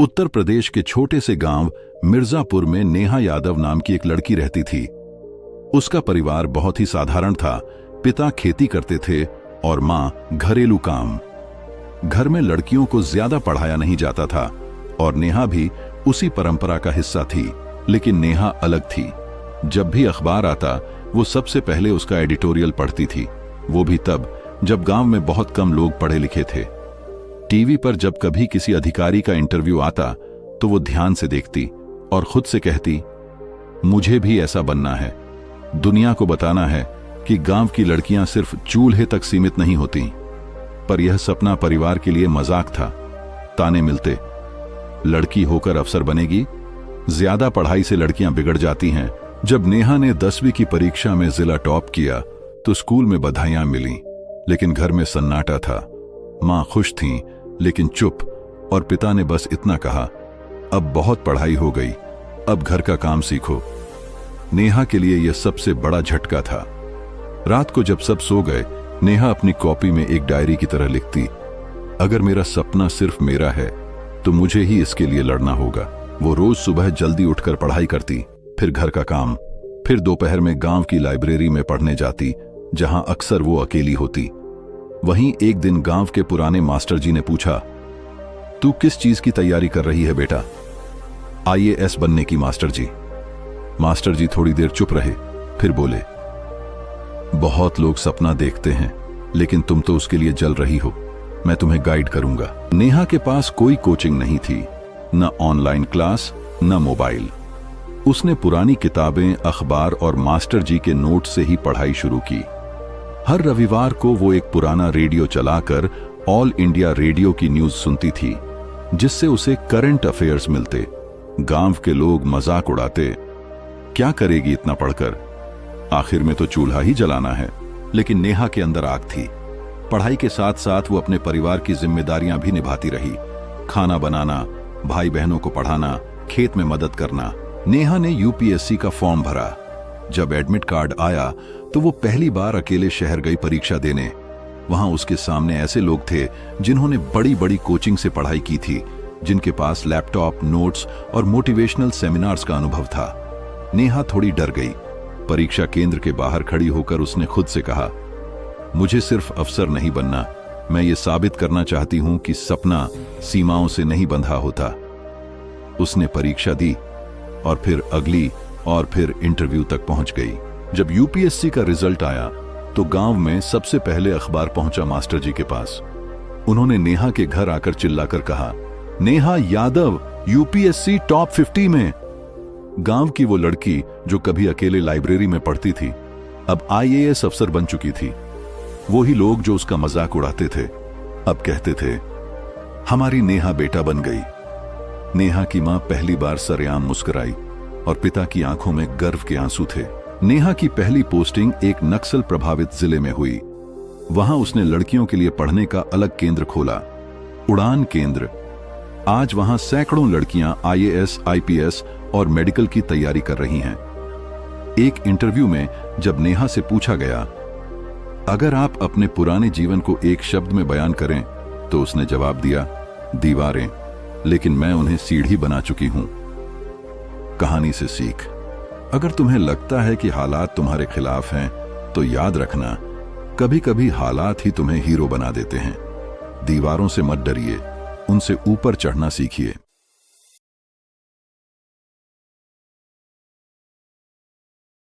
उत्तर प्रदेश के छोटे से गांव मिर्जापुर में नेहा यादव नाम की एक लड़की रहती थी। उसका परिवार बहुत ही साधारण था। पिता खेती करते थे और मां घरेलू काम। घर में लड़कियों को ज्यादा पढ़ाया नहीं जाता था और नेहा भी उसी परंपरा का हिस्सा थी। लेकिन नेहा अलग थी। जब भी अखबार आता वो सबसे पहले उसका एडिटोरियल पढ़ती थी, वो भी तब जब गांव में बहुत कम लोग पढ़े लिखे थे। टीवी पर जब कभी किसी अधिकारी का इंटरव्यू आता तो वो ध्यान से देखती और खुद से कहती, मुझे भी ऐसा बनना है। दुनिया को बताना है कि गांव की लड़कियां सिर्फ चूल्हे तक सीमित नहीं होती। पर यह सपना परिवार के लिए मजाक था। ताने मिलते, लड़की होकर अफसर बनेगी, ज्यादा पढ़ाई से लड़कियां बिगड़ जाती हैं। जब नेहा ने 10वीं की परीक्षा में जिला टॉप किया तो स्कूल में बधाइयां मिली, लेकिन घर में सन्नाटा था। मां खुश थीं, लेकिन चुप, और पिता ने बस इतना कहा, अब बहुत पढ़ाई हो गई, अब घर का काम सीखो। नेहा के लिए यह सबसे बड़ा झटका था। रात को जब सब सो गए, नेहा अपनी कॉपी में एक डायरी की तरह लिखती, अगर मेरा सपना सिर्फ मेरा है तो मुझे ही इसके लिए लड़ना होगा। वो रोज सुबह जल्दी उठकर पढ़ाई करती, फिर घर का काम, फिर दोपहर में गांव की लाइब्रेरी में पढ़ने जाती, जहां अक्सर वो अकेली होती। वहीं एक दिन गांव के पुराने मास्टर जी ने पूछा, तू किस चीज की तैयारी कर रही है बेटा? आईएएस बनने की मास्टर जी। मास्टर जी थोड़ी देर चुप रहे, फिर बोले, बहुत लोग सपना देखते हैं, लेकिन तुम तो उसके लिए जल रही हो। मैं तुम्हें गाइड करूंगा। नेहा के पास कोई कोचिंग नहीं थी, न ऑनलाइन क्लास, न मोबाइल। उसने पुरानी किताबें, अखबार और मास्टर जी के नोट से ही पढ़ाई शुरू की। हर रविवार को वो एक पुराना रेडियो चलाकर ऑल इंडिया रेडियो की न्यूज सुनती थी, जिससे उसे करंट अफेयर्स मिलते। गांव के लोग मजाक उड़ाते, क्या करेगी इतना पढ़कर, आखिर में तो चूल्हा ही जलाना है। लेकिन नेहा के अंदर आग थी। पढ़ाई के साथ साथ वो अपने परिवार की जिम्मेदारियां भी निभाती रही। खाना बनाना, भाई बहनों को पढ़ाना, खेत में मदद करना। नेहा ने यूपीएससी का फॉर्म भरा। जब एडमिट कार्ड आया तो वो पहली बार अकेले शहर गई परीक्षा देने। वहां उसके सामने ऐसे लोग थे जिन्होंने बड़ी बड़ी कोचिंग से पढ़ाई की थी, जिनके पास लैपटॉप, नोट्स और मोटिवेशनल सेमिनार्स का अनुभव था। नेहा थोड़ी डर गई। परीक्षा केंद्र के बाहर खड़ी होकर उसने खुद से कहा, मुझे सिर्फ अफसर नहीं बनना, मैं ये साबित करना चाहती हूं कि सपना सीमाओं से नहीं बंधा होता। उसने परीक्षा दी और फिर अगली और फिर इंटरव्यू तक पहुंच गई। जब यूपीएससी का रिजल्ट आया तो गांव में सबसे पहले अखबार पहुंचा मास्टर जी के पास। उन्होंने नेहा के घर आकर चिल्लाकर कहा, नेहा यादव यूपीएससी टॉप 50 में। गांव की वो लड़की जो कभी अकेले लाइब्रेरी में पढ़ती थी, अब आईएएस अफसर बन चुकी थी। वो ही लोग जो उसका मजाक उड़ाते थे, अब कहते थे, हमारी नेहा बेटा बन गई। नेहा की मां पहली बार सरेआम मुस्कुराई और पिता की आंखों में गर्व के आंसू थे। नेहा की पहली पोस्टिंग एक नक्सल प्रभावित जिले में हुई। वहां उसने लड़कियों के लिए पढ़ने का अलग केंद्र खोला, उड़ान केंद्र। आज वहां सैकड़ों लड़कियां आईएएस, आईपीएस और मेडिकल की तैयारी कर रही हैं। एक इंटरव्यू में जब नेहा से पूछा गया, अगर आप अपने पुराने जीवन को एक शब्द में बयान करें, तो उसने जवाब दिया, दीवारें, लेकिन मैं उन्हें सीढ़ी बना चुकी हूं। कहानी से सीख, अगर तुम्हें लगता है कि हालात तुम्हारे खिलाफ हैं, तो याद रखना, कभी कभी हालात ही तुम्हें हीरो बना देते हैं। दीवारों से मत डरिए, उनसे ऊपर चढ़ना सीखिए।